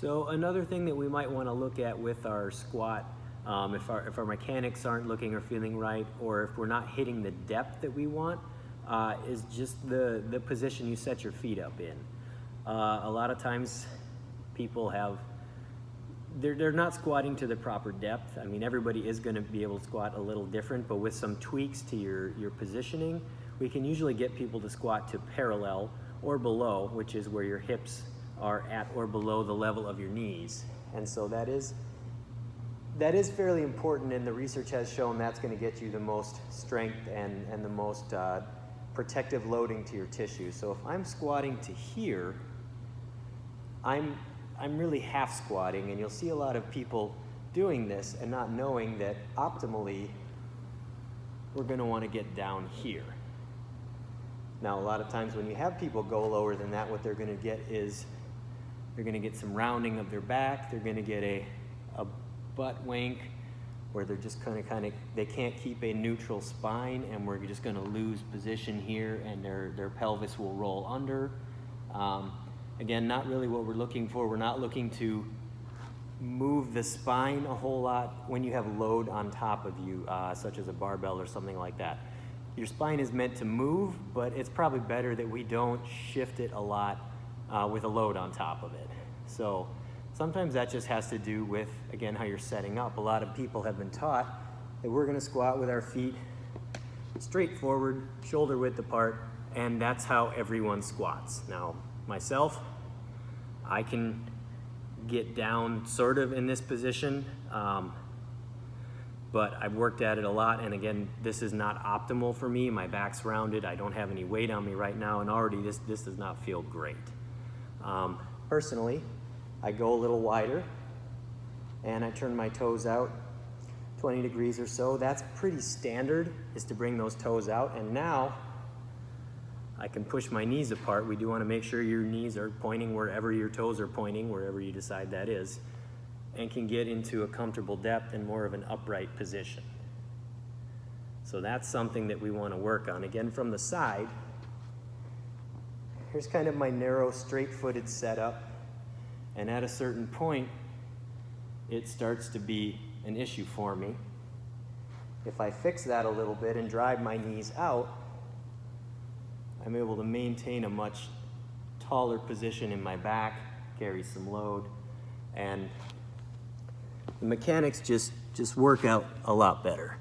So another thing that we might want to look at with our squat, if our mechanics aren't looking or feeling right, or if we're not hitting the depth that we want, is just the position you set your feet up in. A lot of times people they're not squatting to the proper depth. I mean, everybody is going to be able to squat a little different, but with some tweaks to your positioning, we can usually get people to squat to parallel or below, which is where your hips are at or below the level of your knees. And so that is fairly important, and the research has shown that's going to get you the most strength and the most protective loading to your tissue. So if I'm squatting to here, I'm really half squatting, and you'll see a lot of people doing this and not knowing that optimally we're going to want to get down here. Now, a lot of times when you have people go lower than that, what they're going to get is they're going to get some rounding of their back. They're going to get a butt wank, where they're just they can't keep a neutral spine, and we're just going to lose position here, and their pelvis will roll under. Again, not really what we're looking for. We're not looking to move the spine a whole lot when you have load on top of you, such as a barbell or something like that. Your spine is meant to move, but it's probably better that we don't shift it a lot with a load on top of it. So sometimes that just has to do with, again, how you're setting up. A lot of people have been taught that we're going to squat with our feet straight forward, shoulder width apart, and that's how everyone squats. Now, myself, I can get down sort of in this position, but I've worked at it a lot, and again, this is not optimal for me. My back's rounded, I don't have any weight on me right now, and already this does not feel great. Personally, I go a little wider, and I turn my toes out 20 degrees or so. That's pretty standard, is to bring those toes out, and now I can push my knees apart. We do want to make sure your knees are pointing wherever your toes are pointing, wherever you decide that is, and can get into a comfortable depth and more of an upright position. So that's something that we want to work on. Again, from the side, here's kind of my narrow, straight-footed setup, and at a certain point, it starts to be an issue for me. If I fix that a little bit and drive my knees out, I'm able to maintain a much taller position in my back, carry some load, and the mechanics just work out a lot better.